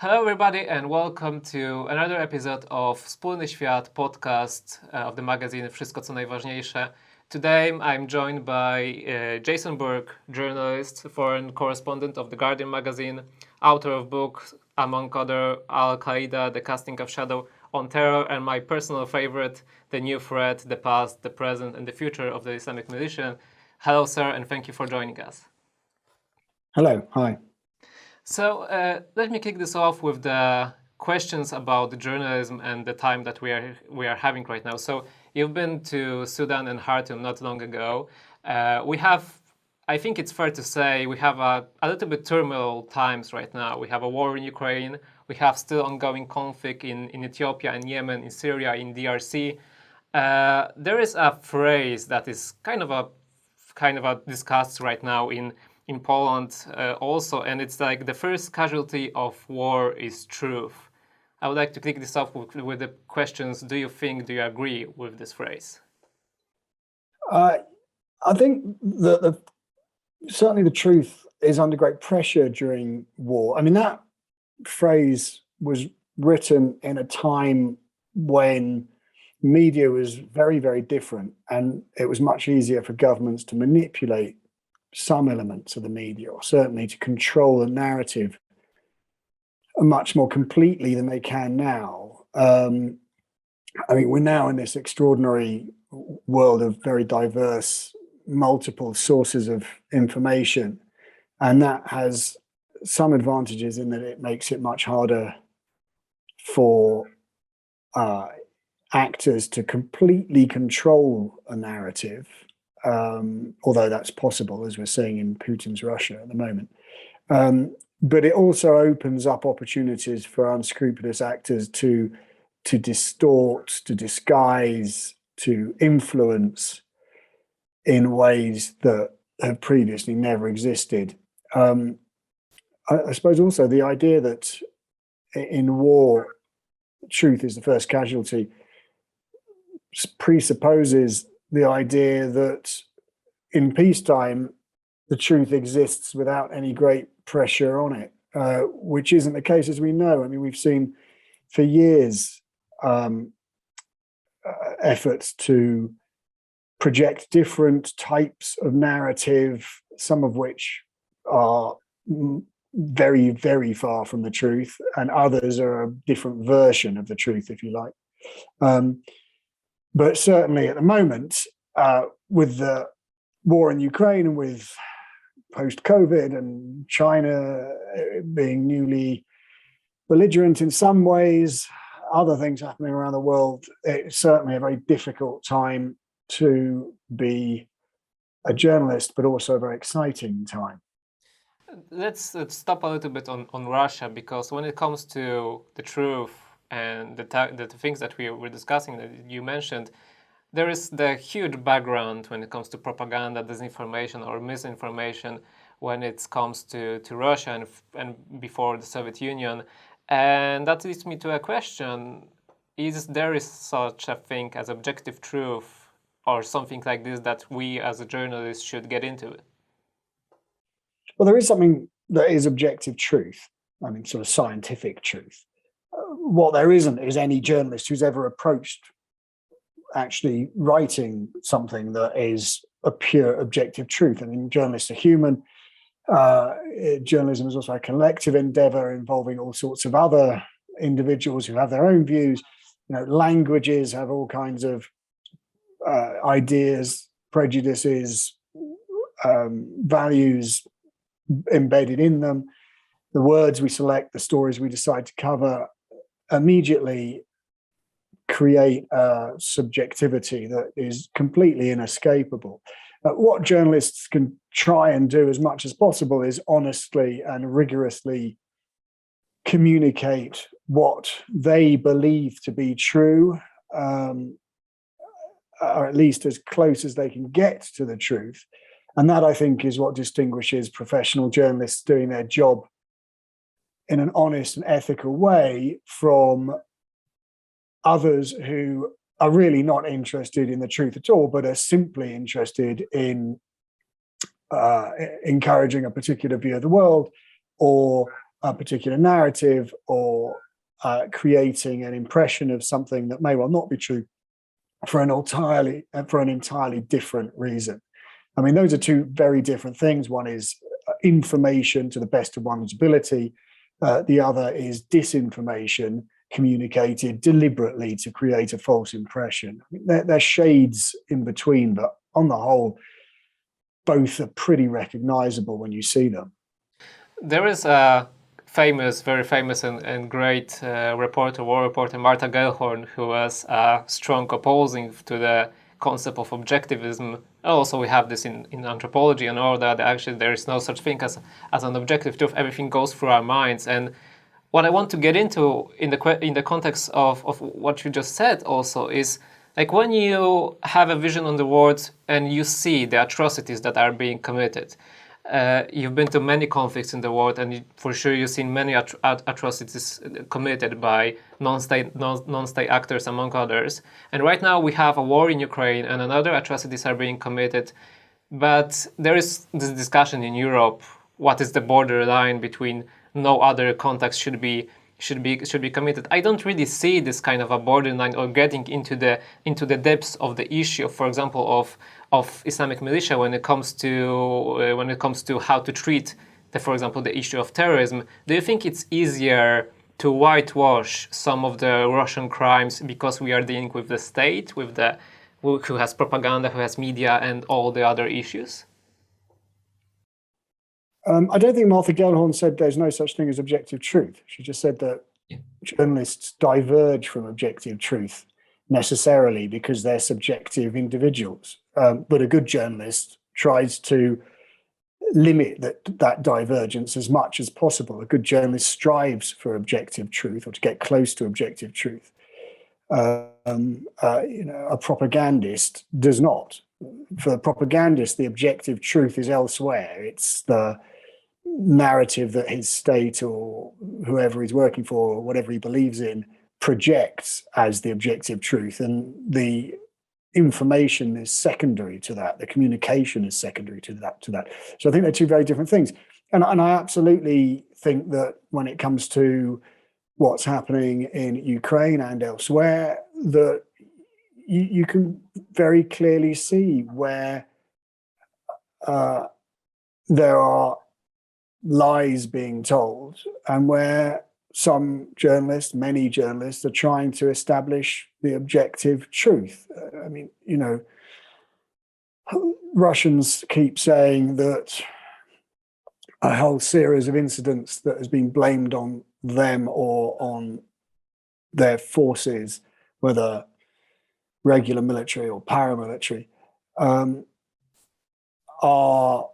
Hello, everybody, and welcome to another episode of Wspólny Świat podcast of the magazine Wszystko, co najważniejsze. Today, I'm joined by Jason Burke, journalist, foreign correspondent of The Guardian magazine, author of books, among other, Al-Qaeda, The Casting of Shadow on Terror, and my personal favorite, The New Threat, The Past, the Present, and the Future of the Islamic Militia. Hello, sir, and thank you for joining us. Hello, hi. So let me kick this off with the questions about the journalism and the time that we are having right now. So you've been to Sudan and Khartoum not long ago. I think it's fair to say, we have a little bit turmoil times right now. We have a war in Ukraine. We have still ongoing conflict in Ethiopia and Yemen, in Syria, in DRC. There is a phrase that is kind of discussed right now in Poland also, and it's like the first casualty of war is truth. I would like to kick this off with the questions. Do you agree with this phrase? I think that certainly the truth is under great pressure during war. I mean, that phrase was written in a time when media was very, very different, and it was much easier for governments to manipulate some elements of the media, or certainly to control the narrative much more completely than they can now. I mean, we're now in this extraordinary world of very diverse, multiple sources of information, and that has some advantages in that it makes it much harder for actors to completely control a narrative. Although that's possible, as we're seeing in Putin's Russia at the moment. But it also opens up opportunities for unscrupulous actors to distort, to disguise, to influence in ways that have previously never existed. I suppose also the idea that in war, truth is the first casualty presupposes the idea that in peacetime, the truth exists without any great pressure on it, which isn't the case, as we know. I mean, we've seen for years efforts to project different types of narrative, some of which are very, very far from the truth, and others are a different version of the truth, if you like. But certainly at the moment, with the war in Ukraine and with post-COVID and China being newly belligerent in some ways, other things happening around the world, it's certainly a very difficult time to be a journalist, but also a very exciting time. Let's stop a little bit on Russia, because when it comes to the truth and the things that we were discussing that you mentioned, there is the huge background when it comes to propaganda, disinformation, or misinformation when it comes to Russia and before the Soviet Union. And that leads me to a question. Is there such a thing as objective truth or something like this that we as a journalist should get into? Well, there is something that is objective truth. I mean, sort of scientific truth. What there isn't is any journalist who's ever approached actually writing something that is a pure objective truth. I mean, journalists are human. Journalism is also a collective endeavor involving all sorts of other individuals who have their own views. You know, languages have all kinds of ideas, prejudices, values embedded in them. The words we select, the stories we decide to cover, immediately create a subjectivity that is completely inescapable. What journalists can try and do as much as possible is honestly and rigorously communicate what they believe to be true, or at least as close as they can get to the truth. And that, I think, is what distinguishes professional journalists doing their job in an honest and ethical way from others who are really not interested in the truth at all, but are simply interested in encouraging a particular view of the world, or a particular narrative or creating an impression of something that may well not be true for an entirely different reason. I mean, those are two very different things. One is information to the best of one's ability. The other is disinformation communicated deliberately to create a false impression. I mean, they're shades in between, but on the whole, both are pretty recognizable when you see them. There is a very famous and great war reporter, Martha Gellhorn, who was strong opposing to the concept of objectivism. Also, we have this in anthropology and all that. Actually, there is no such thing as an objective truth. Everything goes through our minds. And what I want to get into in the context of what you just said also is, like, when you have a vision on the world and you see the atrocities that are being committed. You've been to many conflicts in the world, and for sure you've seen many atrocities committed by non-state actors, among others. And right now we have a war in Ukraine, and another atrocities are being committed. But there is this discussion in Europe: what is the borderline between no other contacts should be committed? I don't really see this kind of a borderline or getting into the depths of the issue, for example, of Islamic militia when it comes to how to treat for example, the issue of terrorism. Do you think it's easier to whitewash some of the Russian crimes because we are dealing with the state, who has propaganda, who has media, and all the other issues? I don't think Martha Gellhorn said there's no such thing as objective truth. She just said that journalists diverge from objective truth necessarily because they're subjective individuals. But a good journalist tries to limit that divergence as much as possible. A good journalist strives for objective truth, or to get close to objective truth. A propagandist does not. For a propagandist, the objective truth is elsewhere. It's the narrative that his state or whoever he's working for or whatever he believes in projects as the objective truth, and the information is secondary to that. The communication is secondary to that. So I think they're two very different things. And I absolutely think that when it comes to what's happening in Ukraine and elsewhere, that you can very clearly see where there are lies being told, and where many journalists are trying to establish the objective truth. I mean, Russians keep saying that a whole series of incidents that has been blamed on them or on their forces, whether regular military or paramilitary, are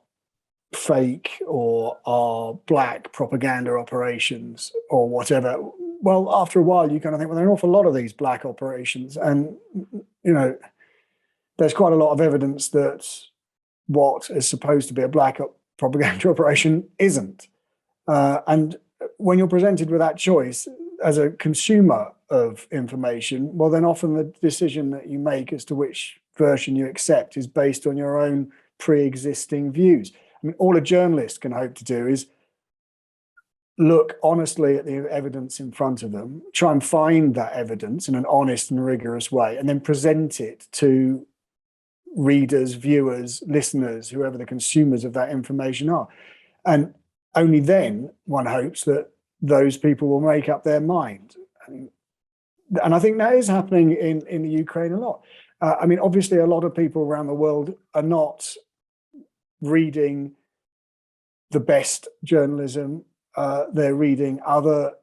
fake or are black propaganda operations or whatever. Well, after a while, you kind of think, well, there are an awful lot of these black operations, and there's quite a lot of evidence that what is supposed to be a black propaganda operation isn't. And when you're presented with that choice as a consumer of information, well, then often the decision that you make as to which version you accept is based on your own pre-existing views. I mean, all a journalist can hope to do is look honestly at the evidence in front of them, try and find that evidence in an honest and rigorous way, and then present it to readers, viewers, listeners, whoever the consumers of that information are. And only then one hopes that those people will make up their mind. And I think that is happening in the Ukraine a lot. I mean, obviously, a lot of people around the world are not reading the best journalism. They're reading other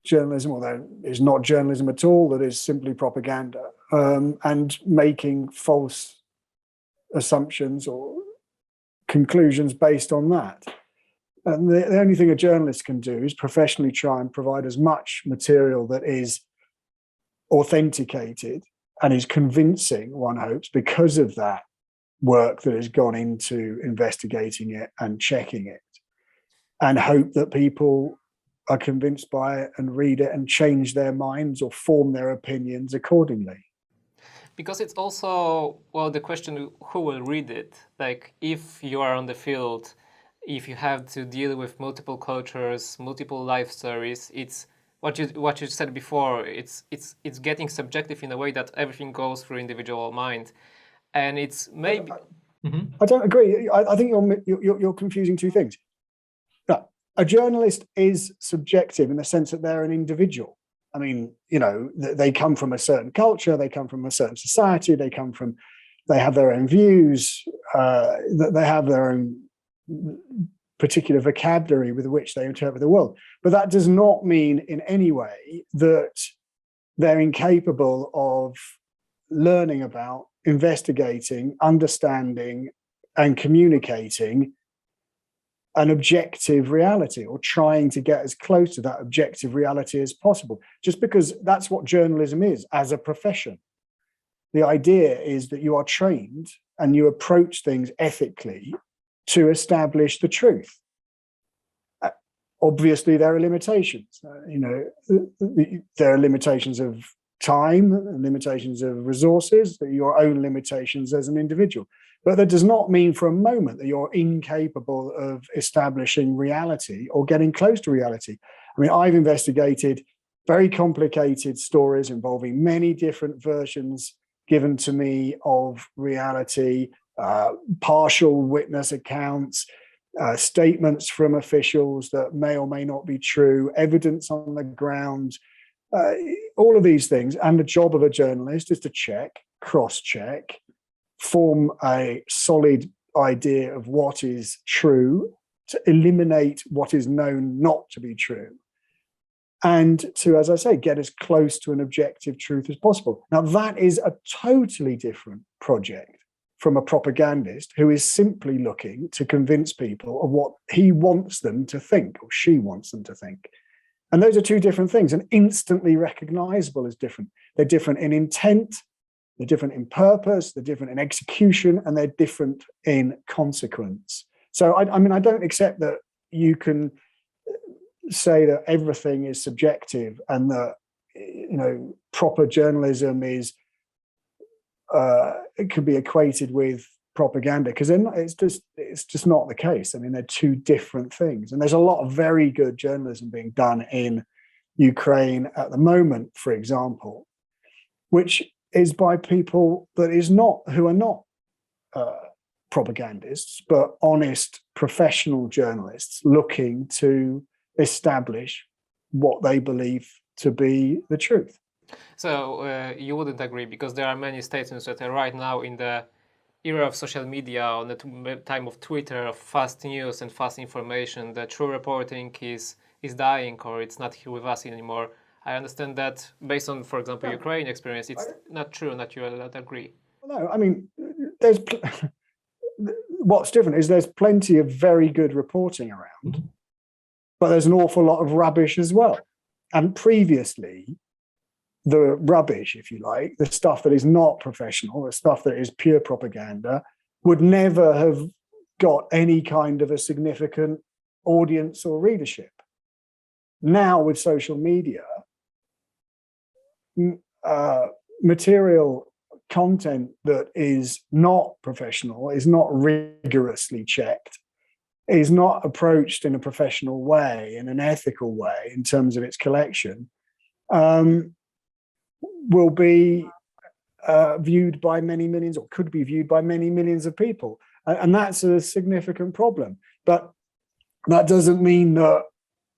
journalism, or there is not journalism at all, that is simply propaganda, and making false assumptions or conclusions based on that. And the only thing a journalist can do is professionally try and provide as much material that is authenticated and is convincing, one hopes, because of that work that has gone into investigating it and checking it, and hope that people are convinced by it and read it and change their minds or form their opinions accordingly. Because it's also, well, the question, who will read it? Like, if you are on the field if you have to deal with multiple cultures, multiple life stories, it's what you said before. It's getting subjective in a way that everything goes through individual mind, and it's maybe. I don't agree. I think you're confusing two things. No, a journalist is subjective in the sense that they're an individual. I mean, you know, they come from a certain culture, they come from a certain society, they have their own views, they have their own particular vocabulary with which they interpret the world. But that does not mean in any way that they're incapable of learning about, investigating, understanding, and communicating an objective reality, or trying to get as close to that objective reality as possible, just because that's what journalism is as a profession. The idea is that you are trained and you approach things ethically to establish the truth. Obviously, there are limitations. There are limitations of time, limitations of resources, your own limitations as an individual. But that does not mean for a moment that you're incapable of establishing reality or getting close to reality. I mean, I've investigated very complicated stories involving many different versions given to me of reality, partial witness accounts, statements from officials that may or may not be true, evidence on the ground, all of these things. And the job of a journalist is to check, cross-check, form a solid idea of what is true, to eliminate what is known not to be true, and to, as I say, get as close to an objective truth as possible. Now, that is a totally different project from a propagandist who is simply looking to convince people of what he wants them to think, or she wants them to think. And those are two different things, and instantly recognizable as different. They're different in intent, they're different in purpose, they're different in execution, and they're different in consequence. So, I mean, I don't accept that you can say that everything is subjective and that, you know, proper journalism is it could be equated with propaganda, because it's just not the case. I mean, they're two different things, and there's a lot of very good journalism being done in Ukraine at the moment, for example, which is by people who are not propagandists, but honest professional journalists looking to establish what they believe to be the truth. So you wouldn't agree, because there are many statements that are right now in the era of social media, on the time of Twitter, of fast news and fast information, that true reporting is dying, or it's not here with us anymore. I understand that based on, for example, Ukraine experience, it's not true, not you don't agree. No, I mean, what's different is there's plenty of very good reporting around, but there's an awful lot of rubbish as well. And previously, the rubbish, if you like, the stuff that is not professional, the stuff that is pure propaganda, would never have got any kind of a significant audience or readership. Now, with social media, material content that is not professional, is not rigorously checked, is not approached in a professional way, in an ethical way, in terms of its collection, will be viewed by many millions, or could be viewed by many millions of people. And that's a significant problem. But that doesn't mean that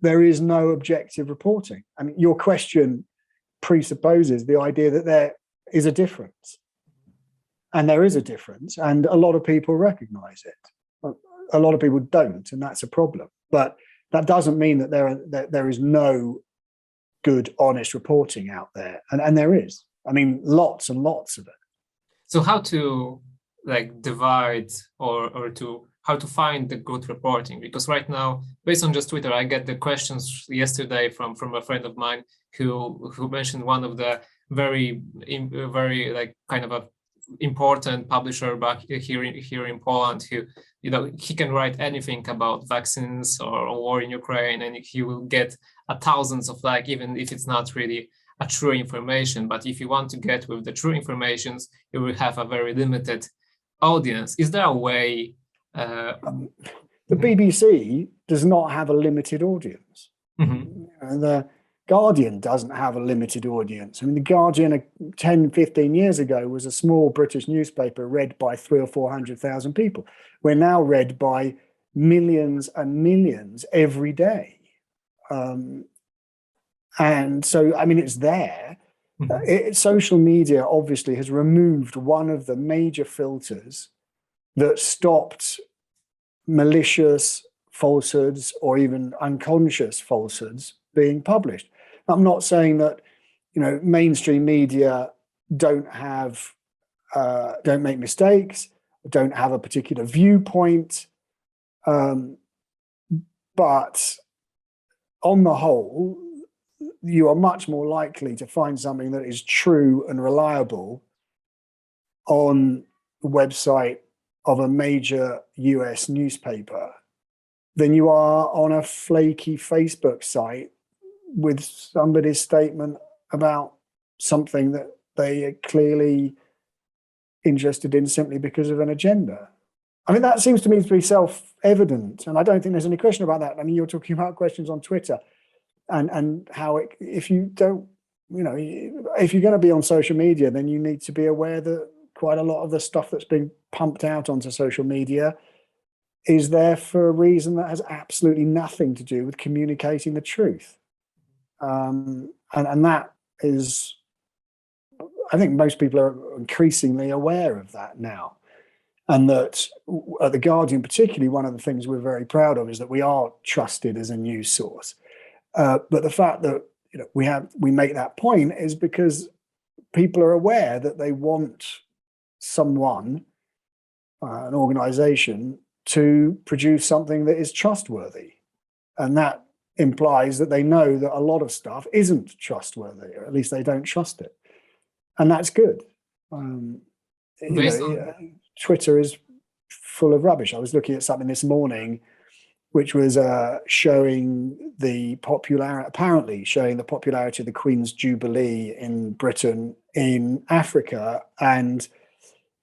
there is no objective reporting. I mean, your question presupposes the idea that there is a difference. And there is a difference, and a lot of people recognize it. A lot of people don't, and that's a problem. But that doesn't mean that there is no good, honest reporting out there, and there is. I mean, lots and lots of it. So how to divide or how to find the good reporting? Because right now, based on just Twitter, I get the questions yesterday from a friend of mine who mentioned one of the very kind of a important publisher back here in Poland, who, you know, he can write anything about vaccines or war in Ukraine, and he will get thousands of even if it's not really a true information. But if you want to get with the true informations, you will have a very limited audience. Is there a way? The BBC does not have a limited audience. And the Guardian doesn't have a limited audience. I mean, the Guardian 10, 15 years ago was a small British newspaper read by 300,000 or 400,000 people. We're now read by millions and millions every day. And so, I mean, it's there. Social media obviously has removed one of the major filters that stopped malicious falsehoods or even unconscious falsehoods being published. I'm not saying that, mainstream media don't make mistakes, don't have a particular viewpoint, but on the whole, you are much more likely to find something that is true and reliable on the website of a major US newspaper than you are on a flaky Facebook site with somebody's statement about something that they are clearly interested in simply because of an agenda. I mean, that seems to me to be self-evident, and I don't think there's any question about that. I mean, you're talking about questions on Twitter and how if you don't, if you're going to be on social media, then you need to be aware that quite a lot of the stuff that's being pumped out onto social media is there for a reason that has absolutely nothing to do with communicating the truth. And that is, I think most people are increasingly aware of that now. And that at The Guardian particularly, one of the things we're very proud of is that we are trusted as a news source. But the fact that we make that point is because people are aware that they want someone, an organization, to produce something that is trustworthy. And that implies that they know that a lot of stuff isn't trustworthy, or at least they don't trust it. And that's good. Twitter is full of rubbish. I was looking at something this morning which was showing the popularity of the Queen's Jubilee in Britain in Africa, and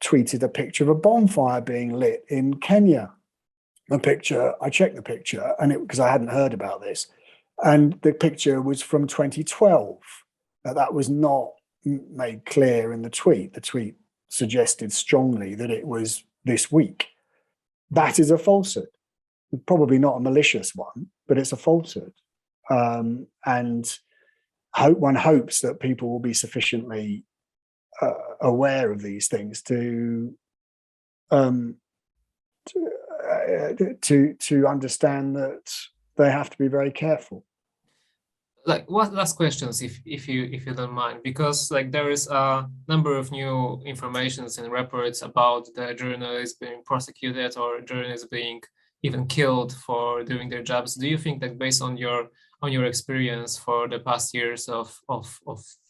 tweeted a picture of a bonfire being lit in Kenya. I checked the picture, and because I hadn't heard about this, and the picture was from 2012. That was not made clear in the tweet. The tweet suggested strongly that it was this week. That is a falsehood. Probably not a malicious one, but it's a falsehood. And one hopes that people will be sufficiently aware of these things to understand that they have to be very careful. Like, what last questions, if you don't mind, because there is a number of new informations and reports about the journalists being prosecuted or journalists being even killed for doing their jobs. Do you think that based on your experience for the past years of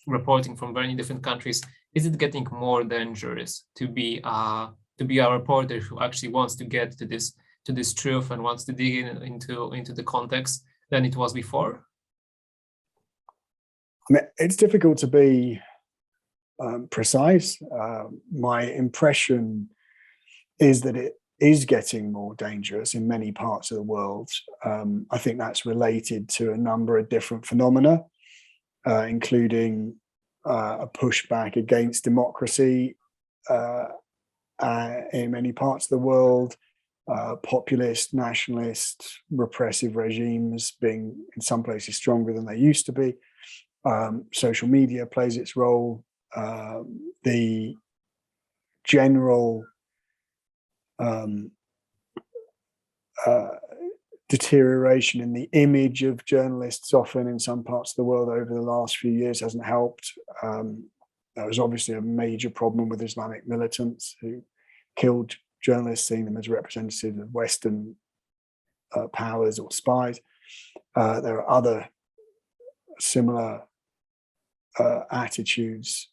reporting from very different countries, is it getting more dangerous to be a reporter who actually wants to get to this truth and wants to dig into the context than it was before? I mean, it's difficult to be precise. My impression is that it is getting more dangerous in many parts of the world. I think that's related to a number of different phenomena, including a pushback against democracy in many parts of the world, populist, nationalist, repressive regimes being in some places stronger than they used to be. Social media plays its role. The general deterioration in the image of journalists, often in some parts of the world over the last few years, hasn't helped. There was obviously a major problem with Islamic militants who killed journalists, seeing them as representatives of Western powers or spies. There are other similar attitudes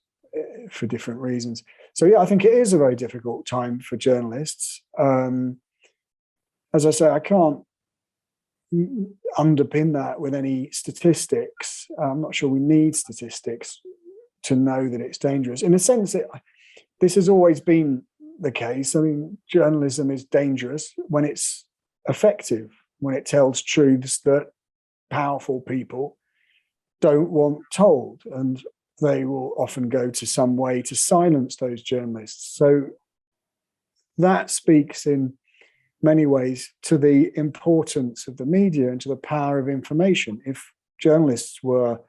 for different reasons. So yeah, I think it is a very difficult time for journalists. As I say, I can't underpin that with any statistics. I'm not sure we need statistics to know that it's dangerous. In a sense, this has always been the case. I mean, journalism is dangerous when it's effective when it tells truths that powerful people don't want told, and they will often go to some way to silence those journalists. So that speaks in many ways to the importance of the media and to the power of information. If journalists were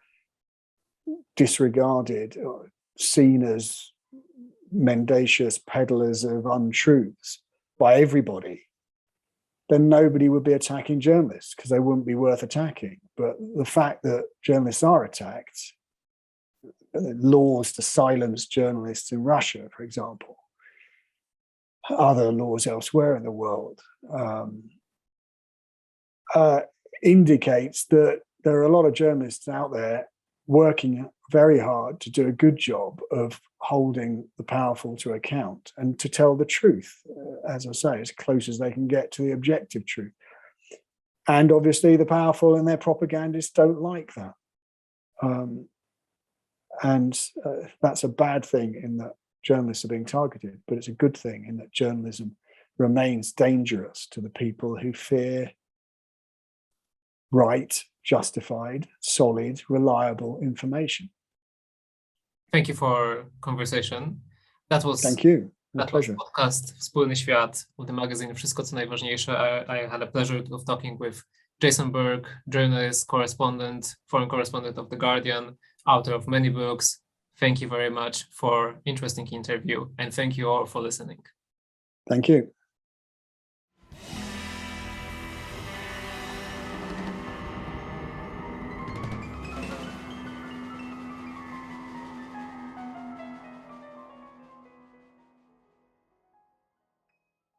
disregarded or seen as mendacious peddlers of untruths by everybody, then nobody would be attacking journalists because they wouldn't be worth attacking. But the fact that journalists are attacked, laws to silence journalists in Russia, for example, other laws elsewhere in the world, indicates that there are a lot of journalists out there working very hard to do a good job of holding the powerful to account and to tell the truth, as I say, as close as they can get to the objective truth. And obviously the powerful and their propagandists don't like that. That's a bad thing in that journalists are being targeted, but it's a good thing in that journalism remains dangerous to the people who fear right, justified, solid, reliable information. Thank you for conversation. Thank you. My That was pleasure. podcast Wspólny Świat of the magazine Wszystko, co najważniejsze. I had a pleasure of talking with Jason BURKE, journalist, correspondent, foreign correspondent of The Guardian, author of many books. Thank you very much for interesting interview, and thank you all for listening. Thank you.